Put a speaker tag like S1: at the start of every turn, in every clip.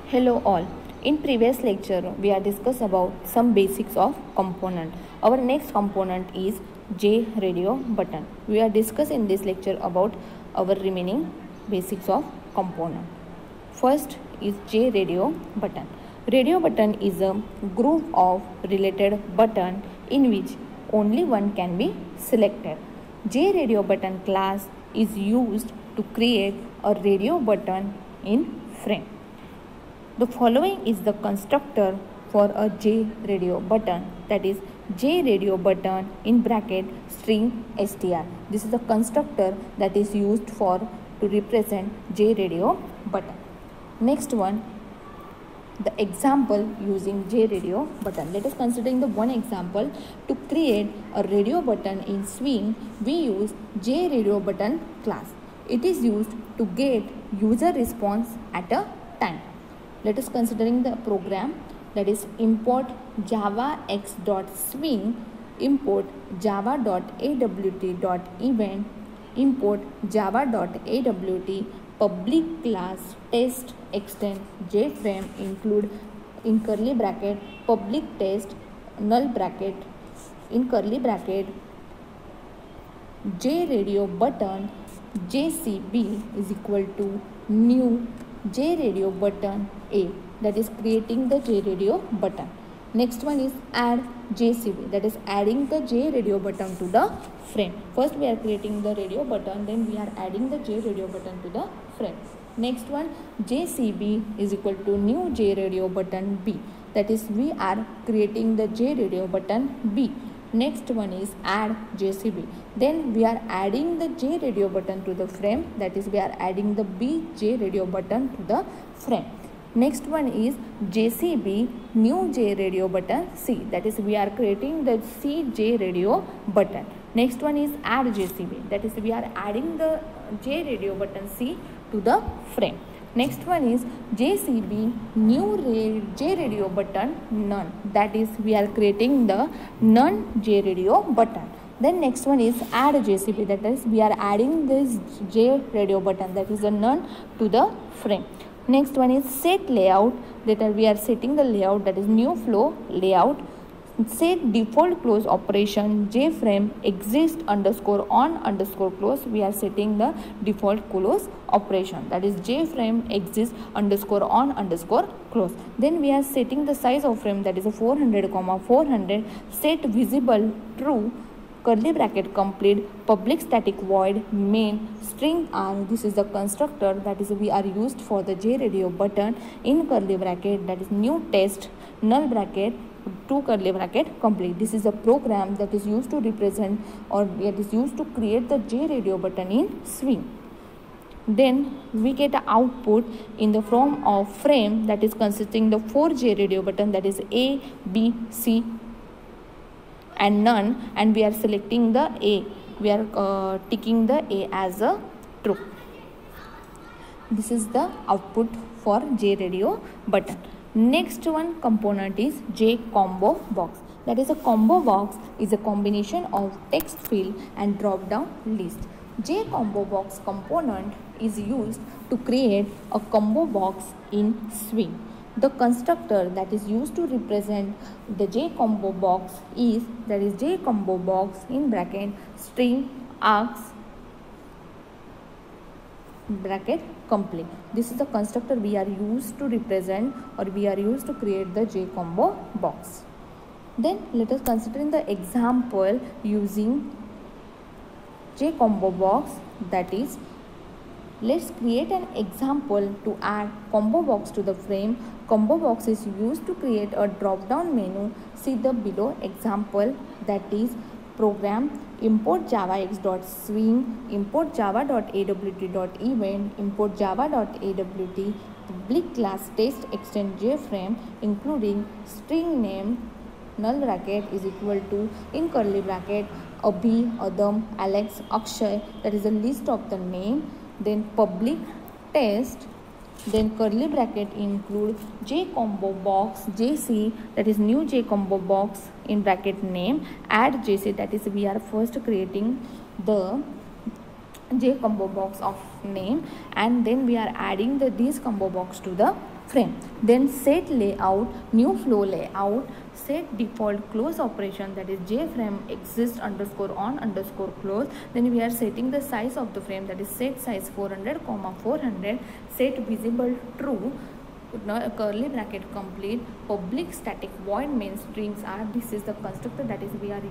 S1: Hello all. In previous lecture we are discussed about some basics of component. Our next component is J radio button. We are discussed in this lecture about our remaining basics of component. First is J radio button. Radio button is a group of related button in which only one can be selected. J radio button class is used to create a radio button in frame. The following is the constructor for a J radio button, that is J radio button in bracket string str. This is the constructor that is used for to represent J radio button. Next one, the example using J radio button. Let us consider the one example. To create a radio button in swing, we use J radio button class. It is used to get user response at a time. Let us considering the program, that is import java_x.swing, import java.awt.event, import java.awt, public class test extend jframe, include in curly bracket public test null bracket in curly bracket J radio button JCB is equal to new J radio button A, that is creating the J radio button. Next one is add JCB, that is adding the J radio button to the frame. First we are creating the radio button, then we are adding the J radio button to the frame. Next one, JCB is equal to new J radio button B, that is we are creating the J radio button B. Next one is add JCB. Then we are adding the J radio button to the frame, that is we are adding the B J radio button to the frame. Next one is JCB new J radio button C, that is we are creating the C J radio button. Next one is add JCB, that is we are adding the J radio button C to the frame. Next one is JCB new J radio button none, that is we are creating the none J radio button. Then next one is add JCB, that is we are adding this J radio button, that is a none, to the frame. Next one is set layout, that we are setting the layout, that is new flow layout. Set default close operation jframe exist underscore on underscore close, we are setting the default close operation, that is jframe exist underscore on underscore close. Then we are setting the size of frame, that is a 400 comma 400. Set visible true curly bracket complete public static void main string r, this is the constructor that is we are used for the J radio button in curly bracket, that is new test null bracket two curly bracket complete. This is a program that is used to represent or it is used to create the J radio button in swing. Then we get an output in the form of frame, that is consisting the 4 J radio button, that is A, B, C and none, and we are selecting the A, we are ticking the A as a true. This is the output for J radio button. Next one component is J combo box, that is a combo box is a combination of text field and drop down list. J combo box component is used to create a combo box in swing. The constructor that is used to represent the J combo box is, that is J combo box in bracket string args bracket complete. This is the constructor we are used to represent or we are used to create the J combo box. Then let us consider in the example using J combo box, that is let's create an example to add combo box to the frame. Combo box is used to create a drop down menu. See the below example, that is program import java_x.swing, import java.awt.event, import java.awt, public class test extend jframe, including string name null bracket is equal to in curly bracket Abhi, Adam, Alex, Akshay, that is a list of the name. Then public test, then curly bracket include J combo box JC, that is new J combo box in bracket name, add JC, that is we are first creating the J combo box of name and then we are adding these combo box to the frame. Then set layout, new flow layout, set default close operation, that is jframe exist underscore on underscore close. Then we are setting the size of the frame, that is set size 400 comma 400, set visible true, curly bracket complete, public static void main strings are, this is the constructor that is we are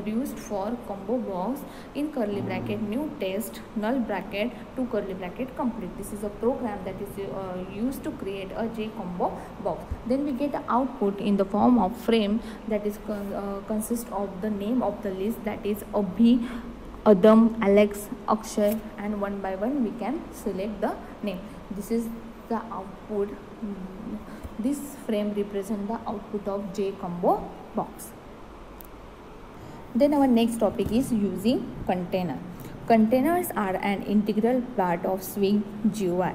S1: used for combo box, in curly bracket new test, null bracket to curly bracket complete. This is a program that is used to create a J combo box. Then we get the output in the form of frame, that is consists of the name of the list, that is Abhi, Adam, Alex, Akshay, and one by one we can select the name. This is the output. This frame represents the output of J combo box. Then our next topic is using container. Containers are an integral part of Swing GUI,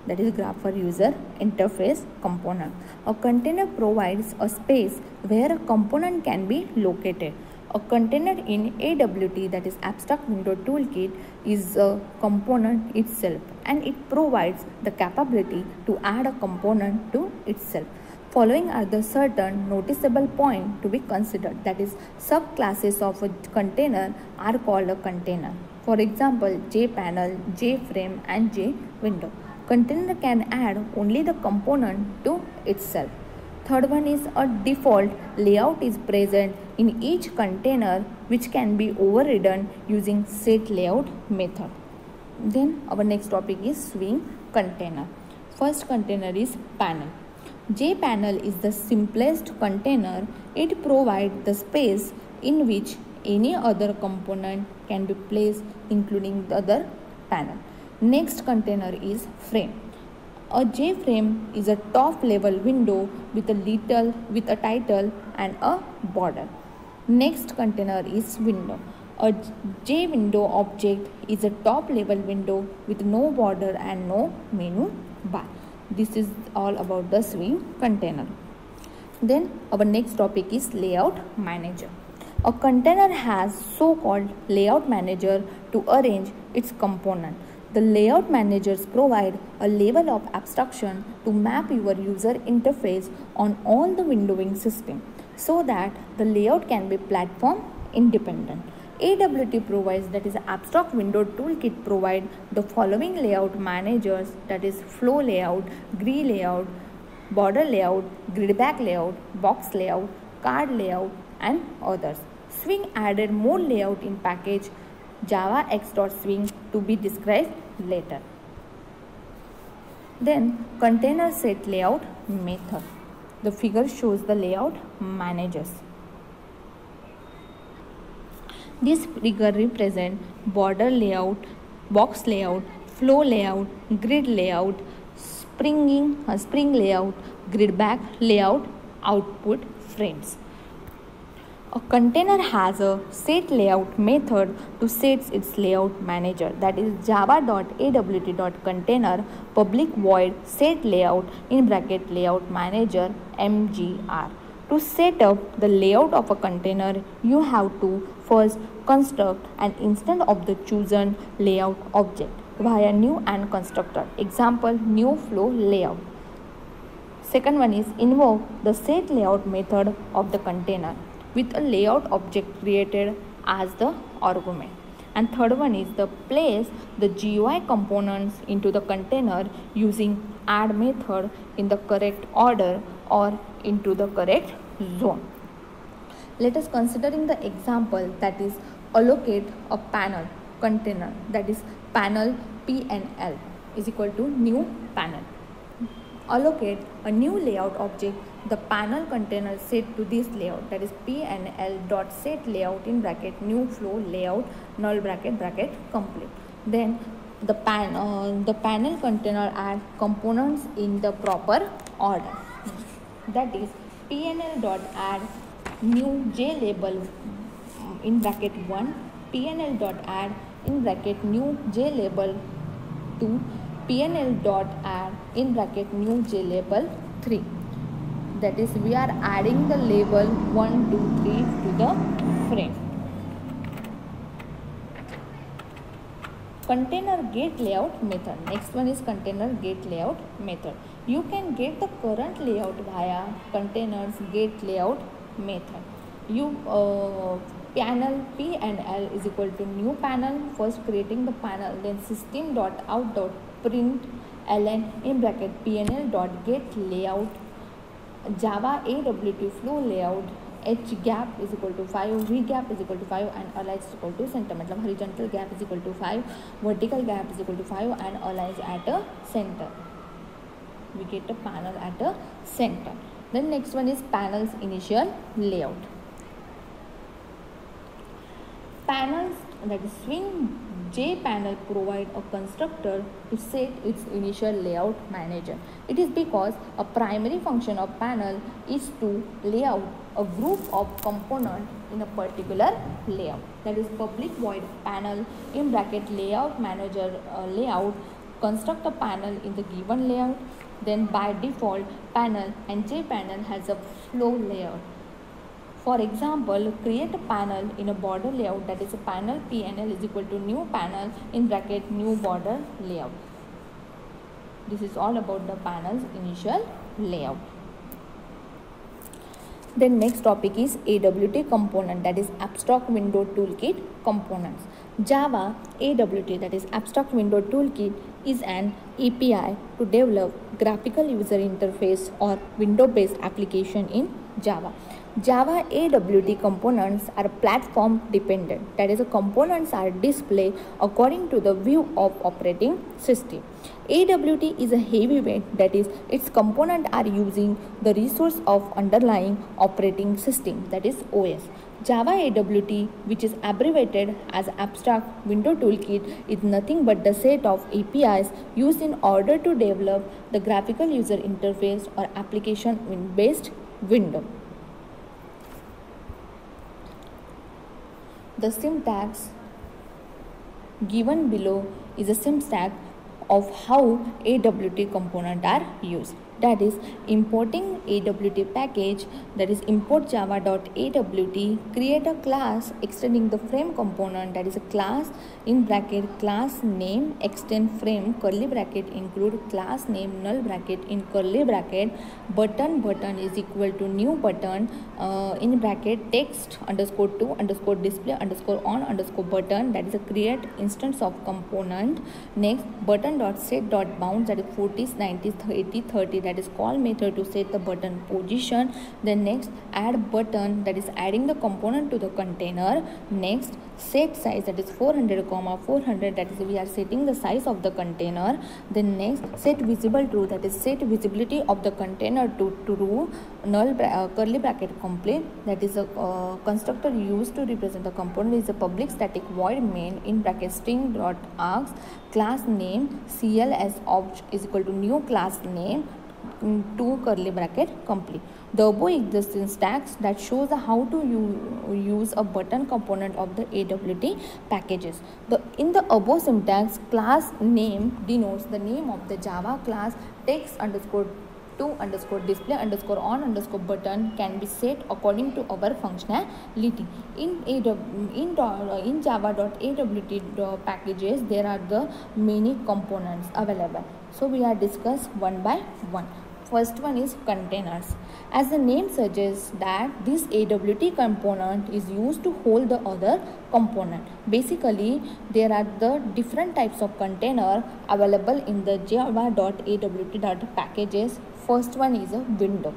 S1: that is Grapher User Interface component. A container provides a space where a component can be located. A container in AWT, that is Abstract Window Toolkit, is a component itself, and it provides the capability to add a component to itself. Following are the certain noticeable points to be considered, that is subclasses of a container are called a container. For example, JPanel, JFrame, and JWindow. Container can add only the component to itself. Third one is a default layout is present in each container, which can be overridden using set layout method. Then our next topic is Swing container. First container is panel. JPanel is the simplest container. It provides the space in which any other component can be placed, including the other panel. Next container is frame. A JFrame is a top level window with a title and a border. Next container is window. A JWindow object is a top level window with no border and no menu bar. This is all about the Swing container. Then our next topic is layout manager. A container has so-called layout manager to arrange its component. The layout managers provide a level of abstraction to map your user interface on all the windowing system so that the layout can be platform independent. AWT provides, that is Abstract Window Toolkit, provide the following layout managers, that is flow layout, grid layout, border layout, grid back layout, box layout, card layout, and others. Swing added more layout in package Java X.Swing to be described later. Then container set layout method. The figure shows the layout managers. This figure represents border layout, box layout, flow layout, grid layout, spring layout, grid back layout, output frames. A container has a set layout method to set its layout manager, that is java.awt.container public void set layout in bracket layout manager mgr. To set up the layout of a container, you have to first construct an instance of the chosen layout object via new and constructor. Example, new flow layout. Second one is invoke the set layout method of the container with a layout object created as the argument. And third one is the place the GUI components into the container using add method in the correct order or into the correct zone. Let us considering the example, that is allocate a panel container, that is panel PNL is equal to new panel. Allocate a new layout object, the panel container set to this layout, that is PNL.set layout in bracket new flow layout null bracket complete. Then the panel container add components in the proper order, that is PNL.add new JLabel in bracket 1, PNL.add in bracket new JLabel 2, PNL.add in bracket new JLabel 3. That is, we are adding the label 1, 2, 3 to the frame. Container get layout method. Next one is container get layout method. You can get the current layout via containers get layout method. Panel P and L is equal to new panel, first creating the panel, then system.out.println in bracket pnl.get layout, Java AWT flow layout, h gap is equal to 5, v gap is equal to 5 and align is equal to center. मतलब horizontal gap is equal to 5, vertical gap is equal to 5 and aligns at a center. We get a panel at a center. Then next one is panel's initial layout. Panels, that is swing J panel, provide a constructor to set its initial layout manager. It is because a primary function of panel is to lay out a group of components in a particular layout. That is public void panel in bracket layout manager layout construct a panel in the given layout. Then by default panel and J panel has a flow layout. For example, create a panel in a border layout, that is a panel PNL is equal to new panel in bracket new border layout. This is all about the panel's initial layout. Then next topic is AWT component, that is abstract window toolkit components. Java AWT, that is abstract window toolkit, is an API to develop graphical user interface or window based application in Java. Java AWT components are platform dependent, that is, the components are displayed according to the view of operating system. AWT is a heavyweight, that is, its components are using the resource of underlying operating system, that is OS. Java AWT, which is abbreviated as Abstract Window Toolkit, is nothing but the set of APIs used in order to develop the graphical user interface or application based window. The syntax given below is a syntax of how AWT components are used. That is, importing AWT package, that is import java.awt, create a class extending the frame component, that is a class in bracket class name extend frame curly bracket include class name null bracket in curly bracket button is equal to new button in bracket text underscore to underscore display underscore on underscore button, that is a create instance of component. Next button dot set dot bounds, that is 40s 90s 80 30, that is call method to set the button position. Then next add button, that is adding the component to the container. Next set size, that is 400 comma 400, that is we are setting the size of the container. Then next set visible true, that is set visibility of the container to true, null curly bracket complete, that is a constructor used to represent the component is a public static void main in bracket string dot args class name cls opt is equal to new class name to curly bracket complete. The above is the syntax that shows how to use a button component of the AWT packages. In the above syntax, class name denotes the name of the Java class. Text underscore to underscore display underscore on underscore button can be set according to our functionality. In java.awt packages, there are the many components available. So we are discuss one by one. First one is containers. As the name suggests that this AWT component is used to hold the other component. Basically, there are the different types of container available in the java.awt packages. First one is a window.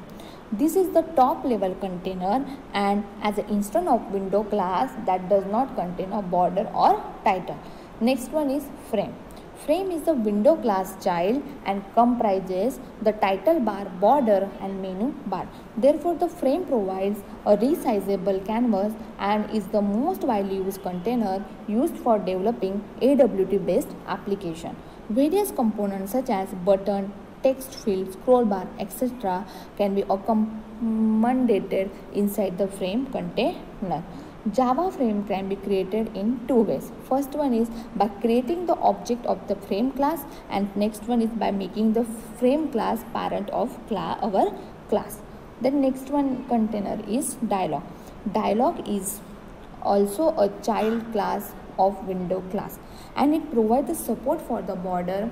S1: This is the top level container and as an instance of window class that does not contain a border or title. Next one is frame. Frame is the window class child and comprises the title bar, border and menu bar. Therefore, the frame provides a resizable canvas and is the most widely used container used for developing AWT based application. Various components such as button, text field, scroll bar, etc. can be accommodated inside the frame container. Java frame can be created in two ways. First one is by creating the object of the frame class and next one is by making the frame class parent of our class. The next one container is dialog. Dialog is also a child class of window class and it provides the support for the border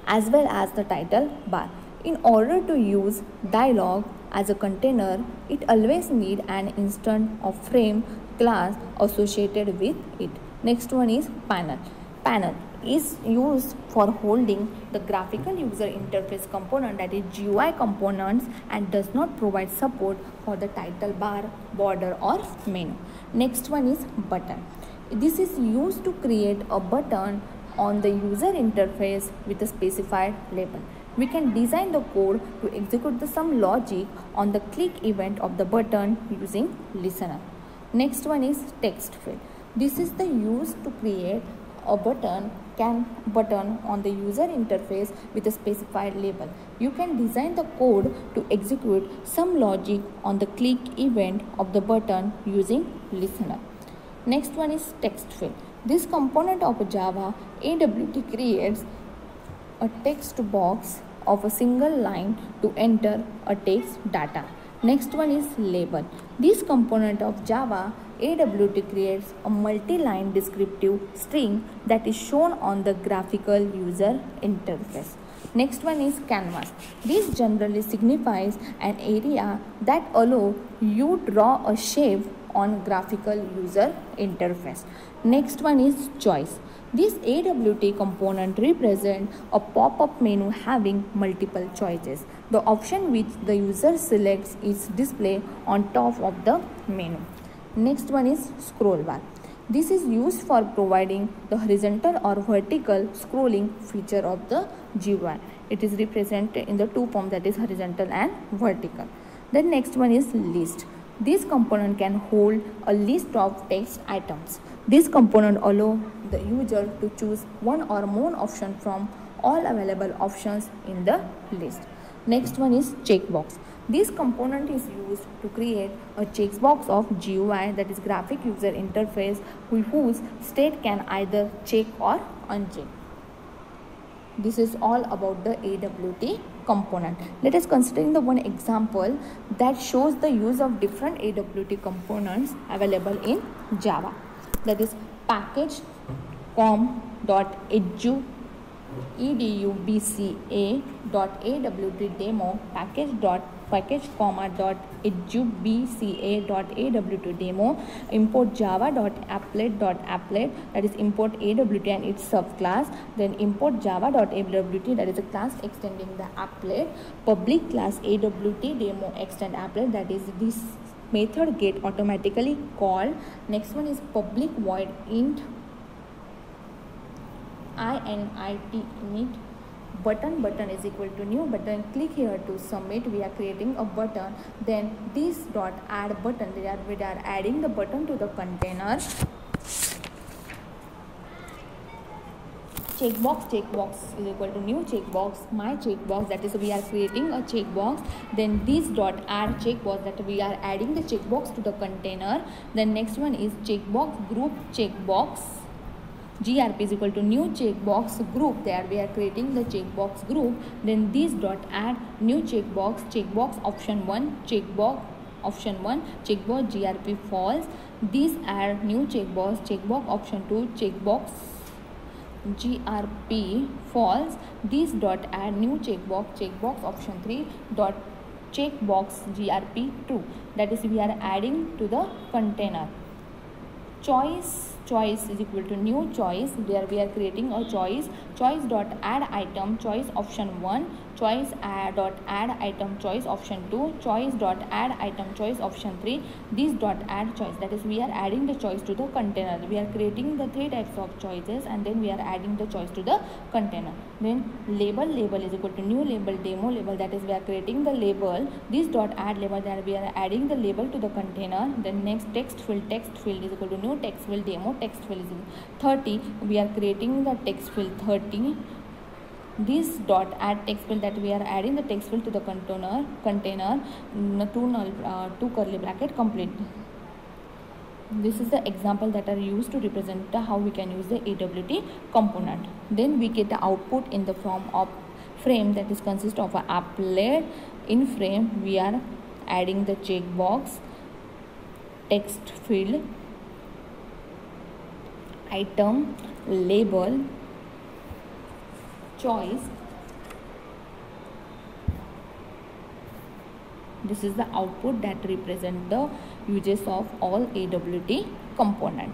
S1: as well as the title bar. In order to use dialog as a container, it always need an instance of frame class associated with it. Next one is panel. Panel is used for holding the graphical user interface component, that is GUI components, and does not provide support for the title bar, border or menu. Next one is button. This is used to create a button on the user interface with a specified label. We can design the code to execute some logic on the click event of the button using listener. Next one is text field. This is the use to create a button on the user interface with a specified label. You can design the code to execute some logic on the click event of the button using listener. Next one is text field. This component of Java AWT creates a text box of a single line to enter a text data. Next one is label. This component of Java AWT creates a multi-line descriptive string that is shown on the graphical user interface. Next one is canvas. This generally signifies an area that allows you draw a shape on graphical user interface. Next one is choice. This AWT component represents a pop-up menu having multiple choices. The option which the user selects is displayed on top of the menu. Next one is scroll bar. This is used for providing the horizontal or vertical scrolling feature of the GUI. It is represented in the two forms, that is horizontal and vertical. The next one is list. This component can hold a list of text items. This component allows the user to choose one or more options from all available options in the list. Next one is checkbox. This component is used to create a checkbox of GUI, that is graphic user interface, whose state can either check or uncheck. This is all about the AWT component. Let us consider the one example that shows the use of different AWT components available in Java. That is package.com.edubca.awt demo, package.edubca.awt demo, import java.applet, that is import AWT and its subclass, then import java.awt, that is a class extending the applet, public class AWT demo extend applet, that is this method get automatically called. Next one is public void int init button is equal to new button. Click here to submit. We are creating a button. Then this dot add button, we are adding the button to the container. Checkbox is equal to new checkbox, my checkbox, that is we are creating a checkbox. Then this dot add checkbox, that we are adding the checkbox to the container. Then next one is checkbox group checkbox, grp is equal to new checkbox group, there we are creating the checkbox group. Then this dot add new checkbox option 1, checkbox option 1, checkbox grp false. This add new checkbox option 2, checkbox grp false. This dot add new checkbox option 3 dot checkbox grp true, that is we are adding to the container. Choice is equal to new choice, there we are creating a choice dot add item choice option 1, dot add item choice option 2, dot add item choice option 3, this dot add choice, that is we are adding the choice to the container. We are creating the 3 types of choices and then we are adding the choice to the container. Then label is equal to new label demo label, that is we are creating the label. This dot add label, there we are adding the label to the container. Then next text field is equal to new text field demo, text field is 30, we are creating the text field 30. This dot add text field, that we are adding the text field to the container, two curly bracket complete. This is the example that are used to represent how we can use the AWT component. Then we get the output in the form of frame, that is consist of an applet. In frame we are adding the checkbox, text field, item, label, choice, This is the output that represent the uses of all AWT component.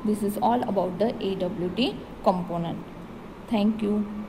S1: This is all about the AWT component. Thank you.